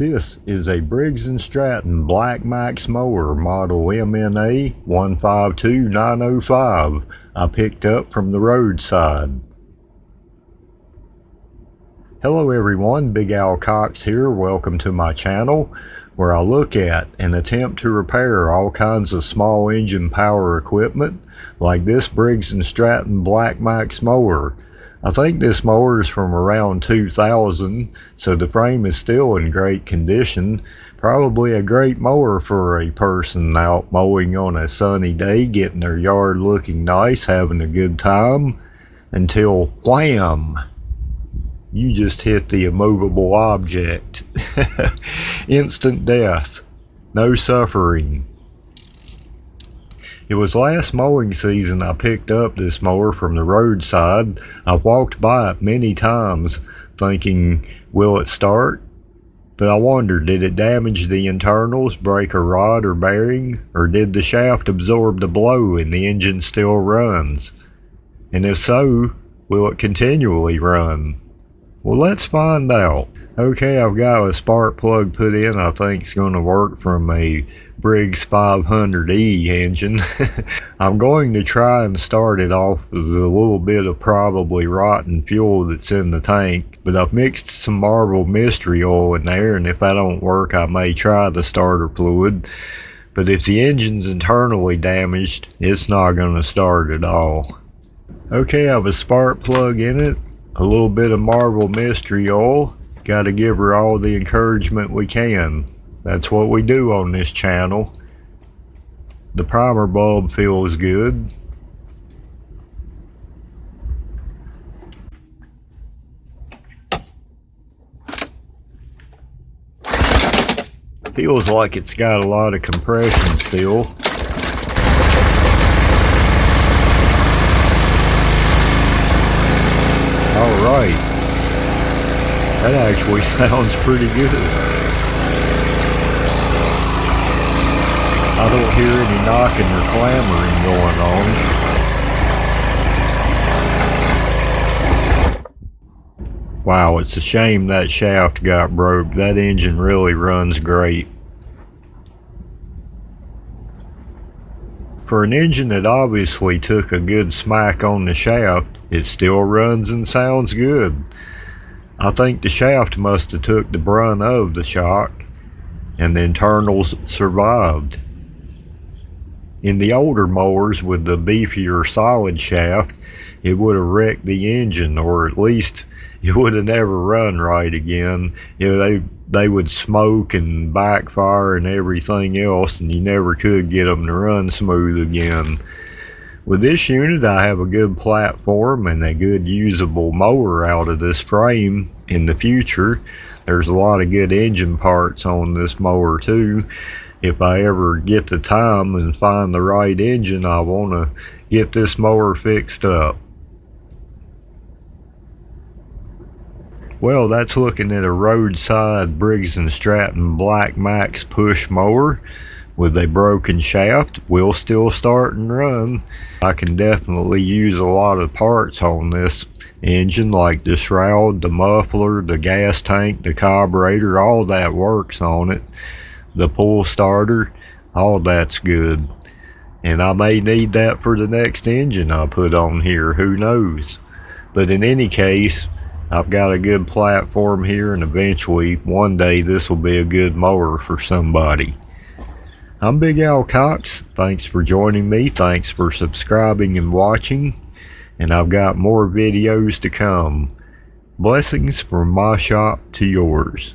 This is a Briggs & Stratton Black Max mower model MNA 152905 I picked up from the Roadside. Hello everyone, Big Allen Cox here. Welcome to my channel where I look at and attempt to repair all kinds of small engine power equipment like this Briggs & Stratton Black Max mower. I think this mower is from around 2000, so the frame is still in great condition. Probably a great mower for a person out mowing on a sunny day, getting their yard looking nice, having a good time, until wham! You just hit the immovable object. Instant death. No suffering. It was last mowing season I picked up this mower from the Roadside. I walked by it many times thinking, will it start? But I wondered, did it damage the internals, break a rod or bearing, or did the shaft absorb the blow and the engine still runs? And if so, will it continually run? Well, let's find out. Okay, I've got a spark plug put in. I think it's going to work from a Briggs 500E engine. I'm going to try and start it off with a little bit of probably rotten fuel that's in the tank, but I've mixed some Marvel mystery oil in there, and if that don't work I may try the starter fluid. But if the engine's internally damaged, it's not going to start at all. Okay, I have a spark plug in it, a little bit of Marvel mystery oil. Got to give her all the encouragement we can. That's what we do on this channel. The primer bulb feels good. Feels like it's got a lot of compression still. All right. That actually sounds pretty good. I don't hear any knocking or clamoring going on. Wow, it's a shame that shaft got broke. That engine really runs great. For an engine that obviously took a good smack on the shaft, it still runs and sounds good. I think the shaft must have took the brunt of the shock, and the internals survived. In the older mowers with the beefier solid shaft, it would have wrecked the engine, or at least it would have never run right again. You know, they would smoke and backfire and everything else, and you never could get them to run smooth again. With this unit, I have a good platform and a good usable mower out of this frame in the future. There's a lot of good engine parts on this mower too. If I ever get the time and find the right engine, I want to get this mower fixed up. Well, that's looking at a Roadside Briggs & Stratton Black Max push mower with a broken shaft. Will still start and run. I can definitely use a lot of parts on this engine, like the shroud, the muffler, the gas tank, the carburetor, all that works on it. The pull starter, all that's good. And I may need that for the next engine I put on here, who knows. But in any case, I've got a good platform here, and eventually one day this will be a good mower for somebody. I'm Big Allen Cox. Thanks for joining me. Thanks for subscribing and watching. And I've got more videos to come. Blessings from my shop to yours.